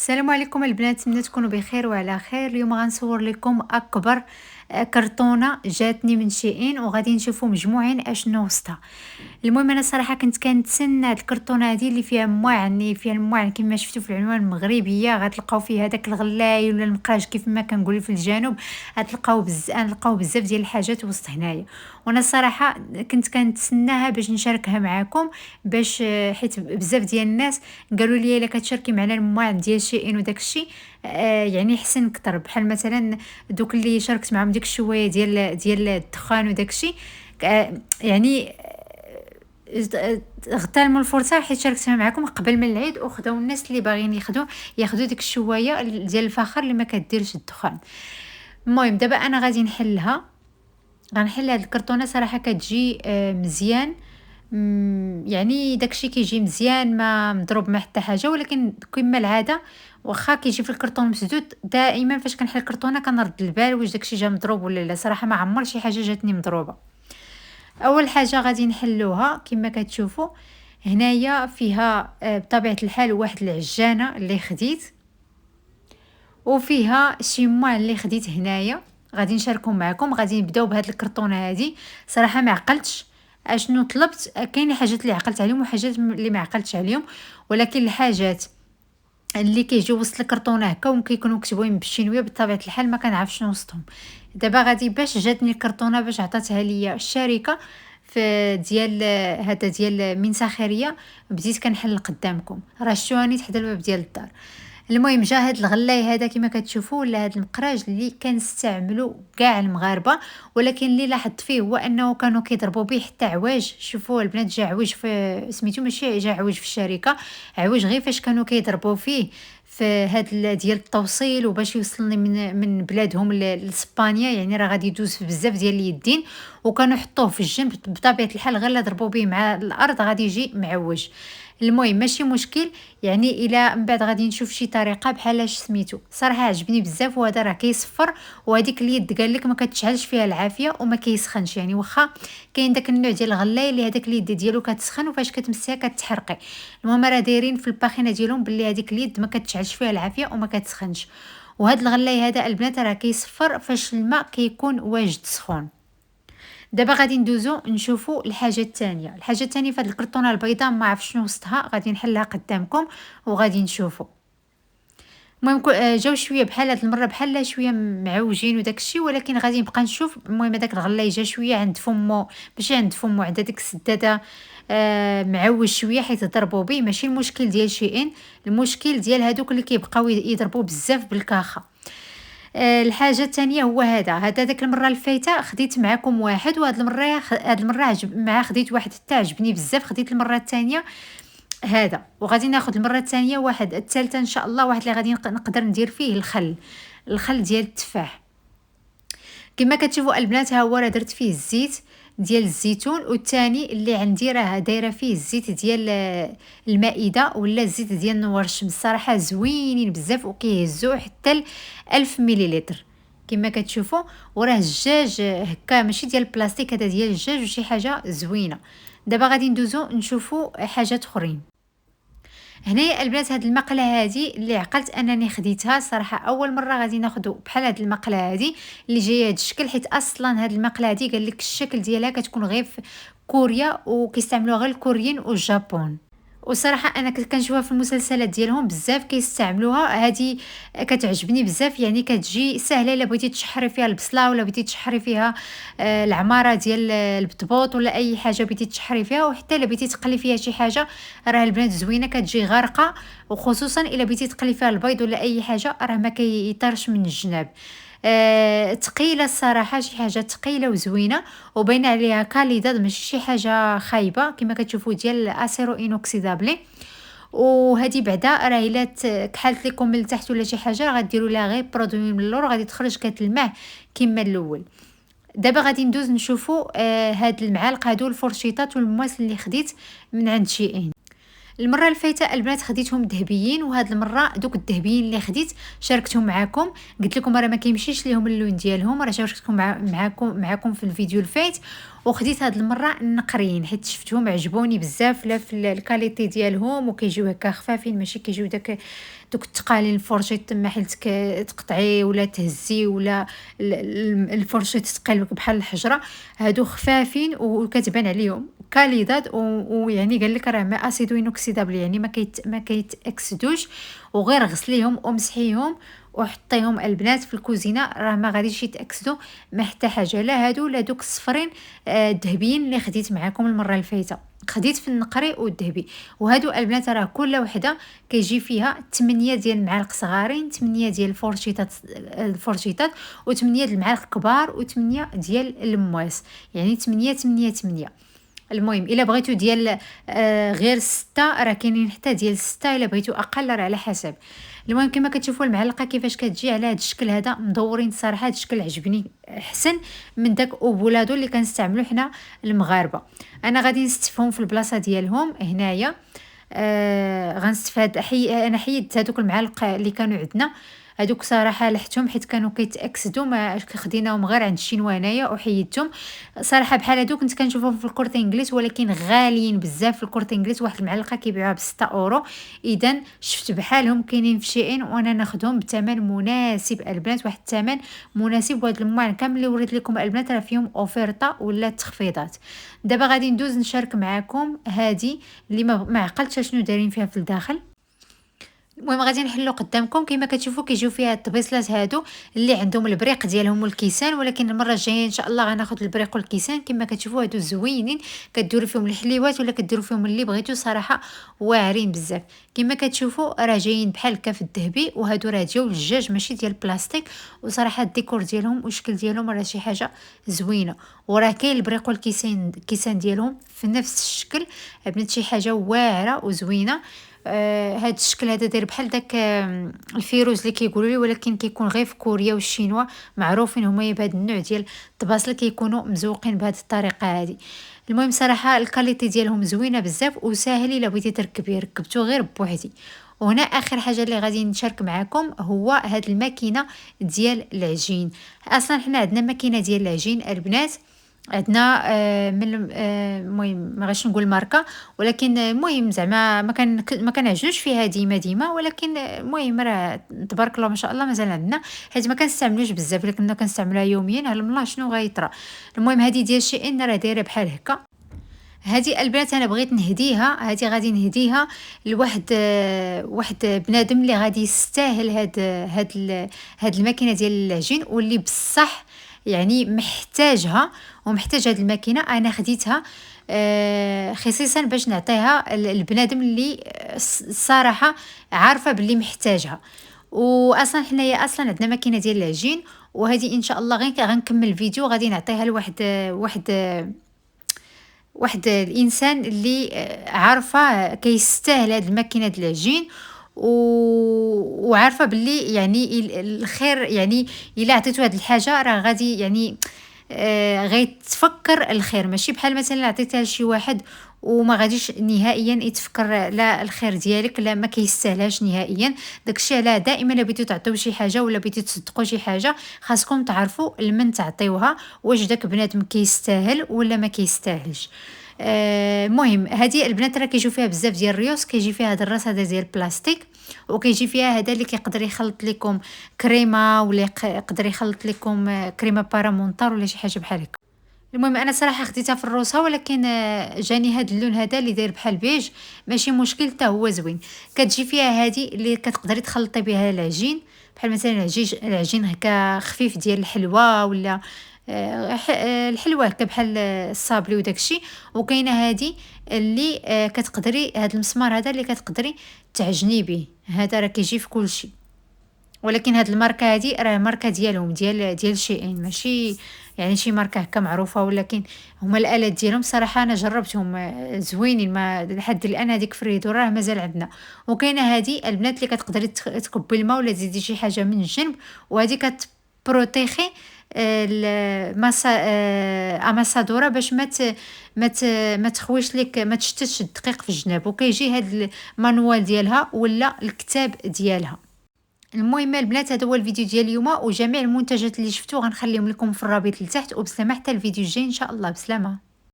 السلام عليكم البنات، نتمنى تكونوا بخير وعلى خير. اليوم غنصور لكم اكبر كرتونه جاتني من شيئين، وغادي نشوفوا مجموعين اشنو وسطها. المهم انا صراحه كنت كنتسنى هاد الكرتونه هذه اللي فيها مواعن، فيها المواعن كما شفتوا في العنوان المغربيه. غتلقاو فيها داك الغلاي ولا المقراج كيف ما كنقولوا في الجنوب. غتلقاو بزاف ديال الحاجات وسط هنايا. وانا الصراحه كنت كنتسناها باش نشاركها معكم، باش حيت بزاف ديال الناس قالوا لي الا كتشاركي معنا المواعن ديال شيئين وداك الشيء يعني حسن كتر. بحال مثلا دوك اللي شاركت معهم ديك الشويه ديال الدخان وداك الشيء، يعني اغتنموا الفرصه حيت شاركتها معكم قبل من العيد، وخداو الناس اللي باغيين ياخذوا ديك الشويه ديال الفخر اللي ما كديرش الدخان. المهم دابا انا غادي غنحل هاد الكرتونه. صراحه كتجي مزيان، يعني داكشي كيجي مزيان ما مضروب مع حتى حاجه. ولكن كما العاده واخا كيجي في الكرتون مسدود، دائما فاش كنحل الكرتونه كنرد البال واش داكشي جا مضروب ولا لا. صراحه ما عمر شي حاجه جاتني مضروبه. اول حاجه غادي نحلوها كما كتشوفوا هنايا فيها بطبيعه الحال واحد العجانه اللي خديت، وفيها شي موع اللي خديت هنايا غادي نشاركهم معكم. غادي نبداو بهاد الكرتونه هذه. صراحه ما عقلتش اشنو طلبت، كاين حاجات اللي عقلت عليهم وحاجات اللي ما عقلتش عليهم، ولكن الحاجات اللي كيجيو وسط الكرتونه هكا وكيكونوا مكتوبين بالشينويه بطبيعه الحال ما كنعرفش شنو وسطهم. دابا غادي باش جاتني الكرتونه باش عطاتها ليا الشركه في ديال هذا ديال من ساخريه، بديت كنحل قدامكم. راه شتواني تحت الباب ديال الدار. المهم جا هاد الغلاي هذا كما كتشوفوا، ولا هاد المقراج اللي كنستعملوا كاع المغاربه، ولكن اللي لاحظت فيه هو انه كانوا كيضربوا به حتى عواج. شوفوا البنات جا عوج في سميتو، ماشي جا عوج في الشركه، عوج غير فاش كانوا كيضربوا فيه في هاد ديال التوصيل وباش يوصلني من بلادهم لاسبانيا. يعني راه غادي يدوز في بزاف ديال اليدين، وكانوا يحطوه في الجنب بطبيعه الحال غير لا ضربوا به مع الارض غادي يجي معوج. المهم ماشي مشكل، يعني الى من بعد غادي نشوف شي طريقه بحال سميتو. صراحه عجبني بزاف، وهذا راه كيصفر، وهذيك اليد قال لك ما كتشعلش فيها العافيه وما كيسخنش. يعني واخا كاين داك النوع ديال الغلاي اللي هذاك اليد ديالو كتسخن وفاش كتمسيها كتحرقي. المهم راه دايرين في الباخينه ديالهم باللي هذيك اليد ما كتشعلش فيها العافيه وما كتسخنش. وهذا الغلاي هذا البنات راه كيصفر فاش الماء كيكون واجد سخون. دابا غادي ندوزو نشوفوا الحاجه الثانيه. الحاجه الثانيه فهاد الكرتونه البيضاء ما عرفتش شنو وسطها، غادي نحلها قدامكم وغادي نشوفوا. المهم جاو شويه بحال هاد المره بحال شويه معوجين وداك الشيء، ولكن غادي نبقى نشوف. المهم هذاك الغلاي جا شويه عند فمو، ماشي عند فمو، عند ديك السداده معوج شويه حيت ضربوا به. ماشي المشكل ديال شيئين، المشكل ديال هادوك اللي كيبقاو يضربوا بزاف بالكاخه. الحاجه الثانيه هو هذا داك المره الفايته خديت معكم واحد، وهاد المره هاد المره خديت واحد حتى عجبني بزاف. خديت المره الثانيه هذا، وغادي ناخذ المره الثانيه واحد، الثالثه ان شاء الله واحد اللي غادي نقدر ندير فيه الخل ديال التفاح. كما كتشوفوا البنات ها هو راه درت فيه الزيت ديال الزيتون، والثاني اللي عندي راه دايره فيه الزيت ديال المائده ولا الزيت ديال نوار الشمس. صراحه زوينين بزاف وكيهزوا حتى 1000 مليلتر كما كتشوفوا. وراه الدجاج هكا ماشي ديال البلاستيك، هذا ديال الدجاج وشي حاجه زوينه. دابا غادي ندوزو نشوفوا حاجات اخرين. هنايا البنات هاد المقله هذه اللي عقلت انني خديتها. صراحه اول مره غادي ناخذ بحال هاد المقله هذه اللي جايه هاد الشكل، حيت اصلا هاد المقله هذه قال لك الشكل ديالها كتكون غير في كوريا وكيستعملوها غير الكوريين والجابون. وصراحه انا كنت كنشوفها في المسلسلات ديالهم بزاف كيستعملوها. هذه كتعجبني بزاف، يعني كتجي سهله الا بغيتي تشحري فيها البصله ولا بغيتي تشحري فيها العماره ديال البطبوط ولا اي حاجه بغيتي تشحري فيها، وحتى الا بغيتي تقلي فيها شي حاجه راه البنات زوينه كتجي غارقه. وخصوصا الا بغيتي تقلي فيها البيض ولا اي حاجه راه ما كيطيرش من الجناب. تقيله الصراحه، شي حاجه تقيله وزوينه وباين عليها كاليداد، ماشي شي حاجه خايبه كما كتشوفوا ديال الاسيرو انوكسيدابلي. وهذه بعدا راه الا كحلت لكم من التحت ولا شي حاجه راه غديروا لها غير برودوي من اللور غادي تخرج كتلمع كما الاول. دابا غادي ندوز نشوفوا هاد المعالق هادو الفرشيطات والمواس اللي خديت من عند شيئين. المره الفايته البنات خديتهم ذهبيين، وهاد المره دوك الذهبيين اللي خديت شاركتهم معكم. قلت لكم راه ما كيمشيش ليهم اللون ديالهم، راه شاركتكم معكم في الفيديو الفايت. وخديت هاد المره النقريين حيت شفتهم عجبوني بزاف، لا في الكاليتي ديالهم وكيجيو هكا خفافين، ماشي كيجيو دوك الثقالين الفرشيط تما حيت تقطعي ولا تهزي ولا الفرشيط تقلبك بحال الحجره. هادو خفافين وكتبان عليهم كاليداد ويعني قال لك راه ما اسيدو انوكسيدابل، يعني ما كيتاكسدوش. وغير غسليهم ومسحيهم وحطيهم البنات في الكوزينه راه ما غاديش يتاكسدوا ما حتى حاجه، لا هادو لا دوك الصفرين الذهبيين اللي خديت معاكم المره اللي فايته، خديت في النقري والذهبي. وهادو البنات راه كل وحده كيجي فيها 8 ديال المعالق صغارين، 8 ديال الفرشيطات و8 ديال المعالق كبار و8 ديال المواس، يعني 8 8 8. المهم الا بغيتو ديال غير 6 راه كاينين حتى ديال 6، الا بغيتو اقل راه على حسب. المهم كما كتشوفوا المعلقه كيفاش كتجي على هذا الشكل هذا مدورين، صراحه هذا الشكل عجبني احسن من داك اوبولادو اللي كنستعملو حنا المغاربه. انا غادي نستفهم في البلاصه ديالهم هنايا. غنستفاد انا حيدت هذوك المعالق اللي كانوا عندنا، هذوك صراحه لحتهم حيت كانوا كيتاكسدوا، ما خديناهم غير عند الشينوا هنايا وحيدتهم. صراحه بحال هذوك كنت كنشوفهم في الكورت انجليز ولكن غاليين بزاف في الكورت انجليز، واحد المعلقه كيبيعوها ب 6 اورو. اذا شفت بحالهم كاينين في شيئين وانا ناخذهم بثمن مناسب البنات، واحد الثمن مناسب. وهاد الموان كامل اللي وريت لكم البنات راه فيهم اوفيرطه ولا تخفيضات. دابا غادي ندوز نشارك معكم هذه اللي ما عقلتش شنو دايرين فيها في الداخل. المهم غادي نحلو قدامكم كما كتشوفوا كيجيو فيها الطبيصلات هادو اللي عندهم البريق ديالهم والكيسان، ولكن المره الجايه ان شاء الله غناخذ البريق والكيسان. كما كتشوفوا هادو زوينين، كديروا فيهم الحليوات ولا كديروا فيهم اللي بغيتو، صراحه واعرين بزاف. كما كتشوفوا راه جايين بحال هكا في الذهبي، وهادو راه ديال الجاج ماشي ديال البلاستيك، وصراحه الديكور ديالهم والشكل ديالهم راه شي حاجه زوينه. وراه كاين البريق والكيسان ديالهم في نفس الشكل بنات، شي حاجه واعره وزوينه. هاد الشكل هذا داير بحال داك الفيروز اللي كيقولوا لي، ولكن كيكون غير في كوريا والشينوا معروفين هما بهذا النوع ديال الطباصل كيكونوا مزوقين بهذه الطريقه هذه. المهم صراحه الكاليتي ديالهم زوينه بزاف وساهل الا بغيتي تركبيه ركبتو غير بوحدي. وهنا اخر حاجه اللي غادي نشارك معكم هو هاد الماكينه ديال العجين. اصلا حنا عندنا ماكينه ديال العجين البنات، عندنا من المهم ما غاش نقول ماركه، ولكن المهم زعما ما كنعجنوش فيها ديما، ولكن المهم راه تبارك الله ما شاء الله مازال عندنا، حيت ما كنستعملوش بزاف، لكن كنا كنستعملوها يوميا على الله شنو غيطرا. المهم هذه ديال شي ان راه دايره بحال هكا. هذه البنات انا بغيت نهديها، هذه غادي نهديها لواحد واحد بنادم اللي غادي يستاهل هاد الماكينه ديال العجين، واللي بصح يعني محتاجها ومحتاج هاد الماكينه. انا خديتها خصيصا باش نعطيها البنادم اللي الصراحه عارفه باللي محتاجها. واصلا حنايا اصلا عندنا ماكينه ديال العجين، وهذه ان شاء الله غير غنكمل الفيديو غادي نعطيها لواحد واحد الانسان اللي عارفه كيستاهل هاد الماكينه ديال العجين وعارفه باللي يعني الخير، يعني الا عطيتو هاد الحاجه راه غادي يعني غيتفكر الخير، ماشي بحال مثلا عطيتها لشي واحد وما غاديش نهائيا يتفكر لا الخير ديالك لا ما كيستاهلهاش نهائيا. داكشي علاه دائما الا بغيتو تعطيو شي حاجه ولا بغيتو تصدقوا شي حاجه خاصكم تعرفوا لمن تعطيوها، واش داك بنادم كيستاهل ولا ما كيستاهلش. المهم هذه البنات راه كيجيو فيها بزاف ديال الريوس، كيجي فيها هذا الراس هذا ديال البلاستيك، وكيجي فيها هذا اللي كيقدر يخلط لكم كريمه ولا يقدر يخلط لكم كريمه بارامونطار ولا شي حاجه بحال هكا. المهم انا صراحه خديتها في الروسه، ولكن جاني هذا اللون هذا اللي داير بحال بيج، ماشي مشكل حتى هو زوين. كتجي فيها هذه اللي كتقدري تخلطي بها العجين، بحال مثلا العجين هكا خفيف ديال الحلوى ولا الحلوى هكا بحال الصابلي وداكشي. وكاينه هذه اللي كتقدري هذا المسمار هذا اللي كتقدري تعجني به، هذا راه كيجي في كل شيء. ولكن هاد الماركه هادي راه ماركه ديالهم ديال شيئين، ماشي يعني شي ماركه هكا معروفه، ولكن هما الالات ديالهم صراحه انا جربتهم زوينين، ما لحد الان هذيك فريدو راه مازال عندنا. وكاينه هادي البنات اللي كتقدري تكبي الماء ولا تزيدي شي حاجه من الجنب، وهذه كتبروتيخي الماسا اماسادوره باش ما تخويش لك، ما تشتتش الدقيق في الجناب. وكيجي هاد المانوال ديالها ولا الكتاب ديالها. المهم البنات هذا هو الفيديو ديال اليوم، وجميع المنتجات اللي شفتو غنخليهم لكم في الرابط لتحت، وبسلامه حتى الفيديو الجاي ان شاء الله. بسلامه.